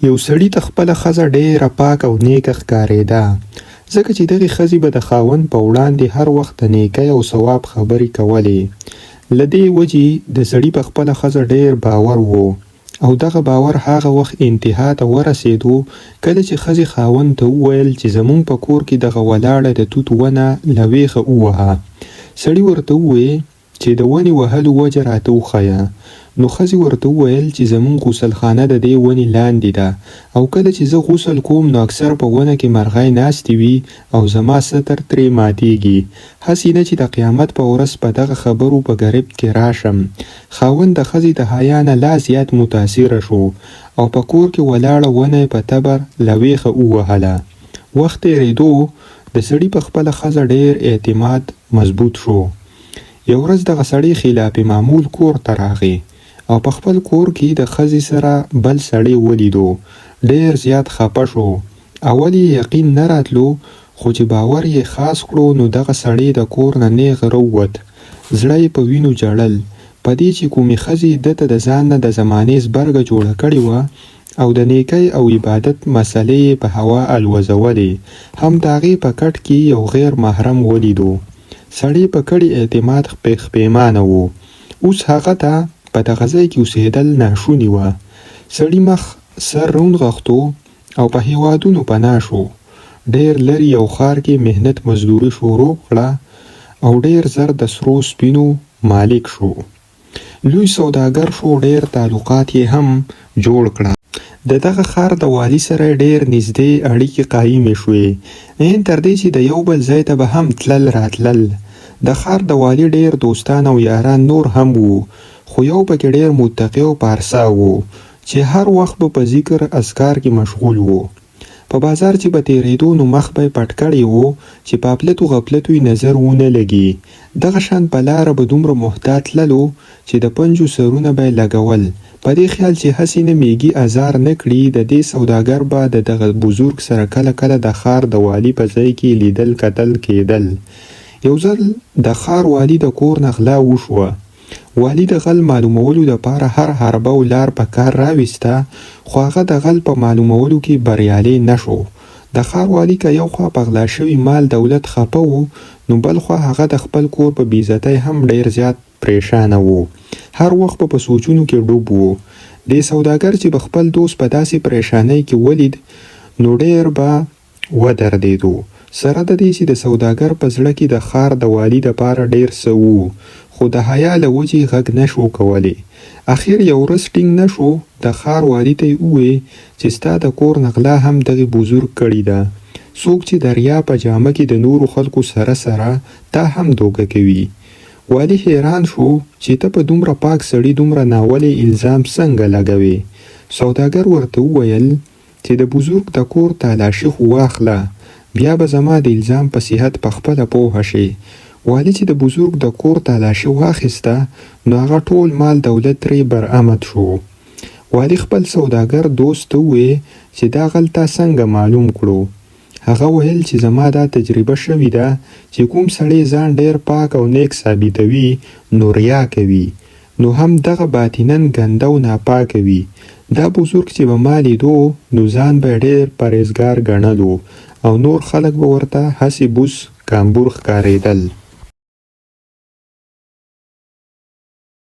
یو سړي ته خپله ښځه ډېره پاک او نیکه ښکارېده، ځکه چې دغې ښځې به د خاوند په وړاندې هر وخت د نیکۍ او ثواب خبرې کولې. له دې وجې د سړي په خپله ښځه ډېر باور و، او دغه باور هغه وخت انتها ته ورسېدو کله چې ښځې خاوند ته وویل چې زموږ په کور کې دغه ولاړه د توت ونه له ویښه ووهه. سړي ورته وویل چې د ونې وهلو وجه راته وښیه. نو ښځې ورته وویل چې زموږ غسلخانه د دې ونې لاندې ده، او کله چې زه غسل کوم نو اکثر په ونه کې مرغۍ ناستې وي او زما ستر ترې ماتیږي. هسې نه چې د قیامت په ورځ په دغه خبرو په ګریب کې راشم. خاوند د ښځې د حیا نه لا زیات متاثره شو او په کور کې ولاړه ونه په تبر له ویښه ووهله. وخت تېرېدو د سړي په خپله ښځه ډېر اعتماد مضبوط شو. یو ورځ دغه سړی خلاف معمول کور ته راغی او په خپل کور کې د ښځې سره بل سړی ولیدو. ډېر زیات خفه شو. اول یې یقین نه راتلو، خو چې باور یې خاص کړو نو دغه سړی د کور نه نیغ راووت. زړه یې په وینو جړل، په دې چې کومې ښځې ده ته د ځان نه د زمانې زبرګه جوړه کړې وه او د نیکۍ او عبادت مسلې یې په هوا الوزولې. هم د هغې په کټ کې یو غیر محرم ولیدو. سړی په کړي اعتماد پښیمانه و. اوس هغه ته په دغه ځای کې اوسېدل ناشوني وه. سړي مخ سر رونغښتو او په هېوادونو پناه شو. ډېر لرې یو ښار کې محنت مزدوري شروع کړه او ډېر زر د سرو سپینو مالک شو. لوی سوداګر شو، ډېر تعلقات یې هم جوړ کړه. د دغه ښار د والي سره ډېر نږدې اړیکې قایمې شوې، عین تر دې چې د یو بل ځای ته به هم تلل راتلل. د ښار د والي ډېر دوستان او یاران نور هم وو، خو یو پکې ډېر متقی او پارسا وو چې هر وخت به په ذکر اذکار کې مشغول وو. په بازار چې به تېرېدو نو مخ به یې پټ کړی وو چې په غفلتو غفلتو یې نظر ونه لګي. دغه شان په لاره به دومره محتاط تللو چې د پنجو سرونه به یې لګول، په دې خیال چې هسې نه میږي ازار نه کړي. د دې سوداګر به د دغه بزرګ سره کله کله د ښار د والي په ځای کې لیدل کتل کېدل. یو ځل د ښار والي د کور نه غلا وشوه. والي د غل معلومولو دپاره هر حربه او لار په کار راویسته، خو هغه د غل په معلومولو کې بریالی نه شو. د ښار والي که یو خوا په غلا شوي مال دولت خفه و، نو بل خوا هغه د خپل کور په بېعزتۍ هم ډېر زیات پریشانه و. هر وخت په سوچونو کې ډوب و. دې سوداګر چې به خپل دوست په داسې پریشانۍ کې ولید نو ډېر به ودردېدو. سره د دې چې د سوداګر په زړه کې د ښار د والي دپاره ډېر څه وو، خو د حیا له وجې غږ نه شو کولی. اخر یو ورځ ټینګ نه شو. د ښار والي ته یې وویل چې ستا د کور نه غلا هم دغې بزرګ کړې ده. څوک چې د ریا په جامه کې د نورو خلکو سره سره تا هم دوکه کوي. والي حیران شو چې ته په دومره پاک سړي دومره ناولې الزام څنګه لګوې. سوداګر ورته وویل چې د بزرګ د کور تالاشي خو واخله، بیا به زما د الزام په صحت په خپله پوهه شي. والي چې د بزرګ د کور تالاشي واخیسته نو هغه ټول مال دولت ترې برآمد شو. والي خپل سوداګر دوست ته وویل چې دا غل تا څنګه معلوم کړو. هغه ویل چې زما دا تجربه شوې ده چې کوم سړی ځان ډېر پاک او نیک ثابتوي نو ریا کوي، نو هم دغه باطناً ګنده او ناپاکه وي. دا بزرګ چې به ما لیدو نو ځان به ډېر پرهیزګار ګڼلو او نور خلک به ورته هسې بوس کامبور ښکارېدل.